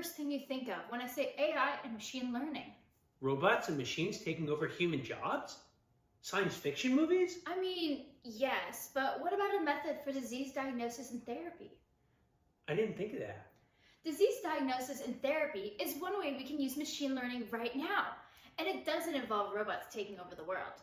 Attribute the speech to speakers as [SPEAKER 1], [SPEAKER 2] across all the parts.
[SPEAKER 1] first thing you think of when I say AI and machine learning?
[SPEAKER 2] Robots and machines taking over human jobs? Science fiction movies?
[SPEAKER 1] I mean, yes, but what about a method for disease diagnosis and therapy?
[SPEAKER 2] I didn't think of that.
[SPEAKER 1] Disease diagnosis and therapy is one way we can use machine learning right now, and it doesn't involve robots taking over the world.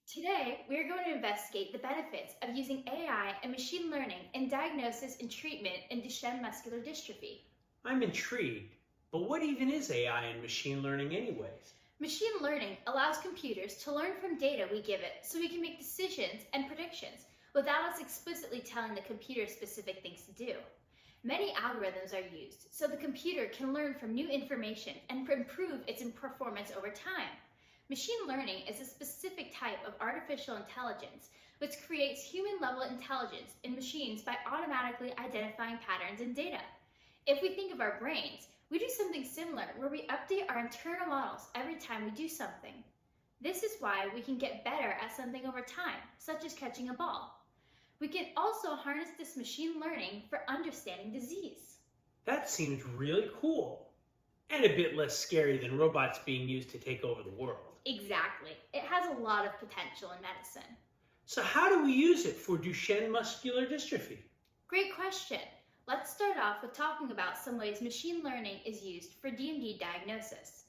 [SPEAKER 1] Today, we're going to investigate the benefits of using AI and machine learning in diagnosis and treatment in Duchenne Muscular Dystrophy.
[SPEAKER 2] I'm intrigued, but what even is AI and machine learning anyways?
[SPEAKER 1] Machine learning allows computers to learn from data we give it so we can make decisions and predictions without us explicitly telling the computer specific things to do. Many algorithms are used so the computer can learn from new information and improve its performance over time. Machine learning is a specific type of artificial intelligence which creates human-level intelligence in machines by automatically identifying patterns in data. If we think of our brains, we do something similar where we update our internal models every time we do something. This is why we can get better at something over time, such as catching a ball. We can also harness this machine learning for understanding disease.
[SPEAKER 2] That seems really cool, and a bit less scary than robots being used to take over the world.
[SPEAKER 1] Exactly. It has a lot of potential in medicine.
[SPEAKER 2] So how do we use it for Duchenne Muscular Dystrophy?
[SPEAKER 1] Great question. Let's start off with talking about some ways machine learning is used for DMD diagnosis.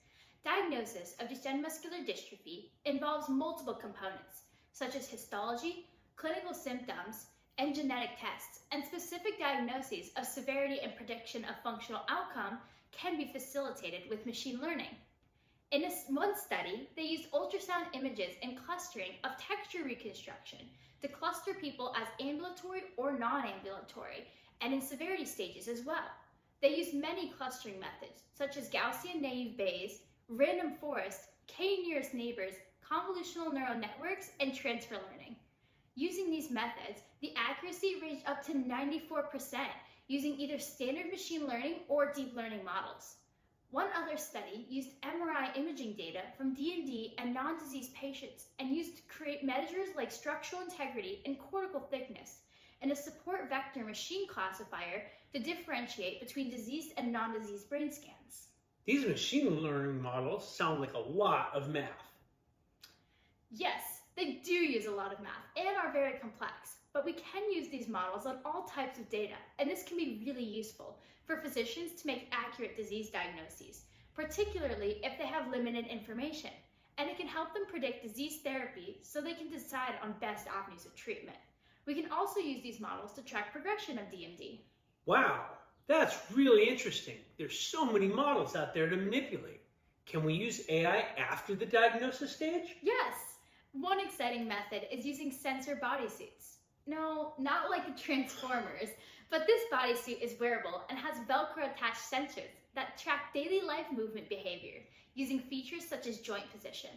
[SPEAKER 1] Diagnosis of Duchenne Muscular Dystrophy involves multiple components, such as histology, clinical symptoms, and genetic tests, and specific diagnoses of severity and prediction of functional outcome can be facilitated with machine learning. In one study, they used ultrasound images and clustering of texture reconstruction to cluster people as ambulatory or non-ambulatory, and in severity stages as well. They used many clustering methods, such as Gaussian naive Bayes, random forest, k-nearest neighbors, convolutional neural networks, and transfer learning. Using these methods, the accuracy ranged up to 94% using either standard machine learning or deep learning models. One other study used MRI imaging data from DMD and non-disease patients and used to create measures like structural integrity and cortical thickness, and a support vector machine classifier to differentiate between diseased and non-diseased brain scans.
[SPEAKER 2] These machine learning models sound like a lot of math.
[SPEAKER 1] Yes, they do use a lot of math and are very complex, but we can use these models on all types of data, and this can be really useful for physicians to make accurate disease diagnoses, particularly if they have limited information, and it can help them predict disease therapy so they can decide on best avenues of treatment. We can also use these models to track progression of DMD.
[SPEAKER 2] Wow, that's really interesting. There's so many models out there to manipulate. Can we use AI after the diagnosis stage?
[SPEAKER 1] Yes! One exciting method is using sensor bodysuits. No, not like the Transformers, but this bodysuit is wearable and has Velcro attached sensors that track daily life movement behavior using features such as joint position.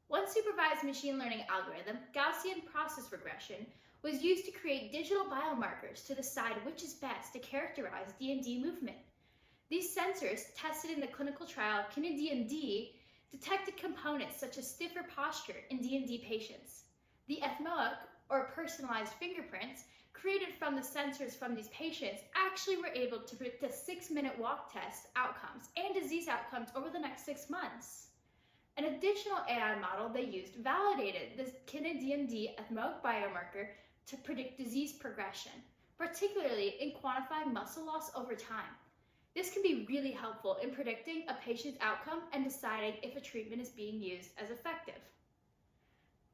[SPEAKER 1] One supervised machine learning algorithm, Gaussian process regression, was used to create digital biomarkers to decide which is best to characterize DMD movement. These sensors, tested in the clinical trial KINEDMD, detected components such as stiffer posture in DMD patients. The ethmoic, or personalized fingerprints, created from the sensors from these patients actually were able to predict a 6-minute walk test outcomes and disease outcomes over the next 6 months. An additional AI model they used validated this KINEDMD ethmoic biomarker to predict disease progression, particularly in quantifying muscle loss over time. This can be really helpful in predicting a patient's outcome and deciding if a treatment is being used as effective.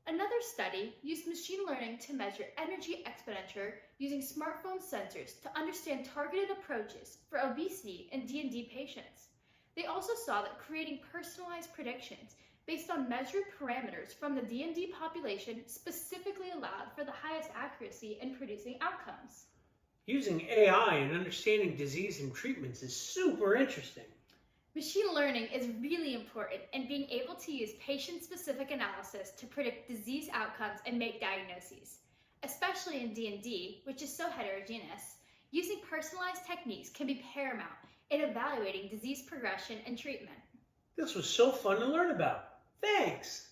[SPEAKER 1] Another study used machine learning to measure energy expenditure using smartphone sensors to understand targeted approaches for obesity in DMD patients. They also saw that creating personalized predictions based on measured parameters from the DMD population specifically allowed for the highest accuracy in producing outcomes.
[SPEAKER 2] Using AI and understanding disease and treatments is super interesting.
[SPEAKER 1] Machine learning is really important in being able to use patient-specific analysis to predict disease outcomes and make diagnoses. Especially in DMD, which is so heterogeneous, using personalized techniques can be paramount in evaluating disease progression and treatment.
[SPEAKER 2] This was so fun to learn about. Thanks!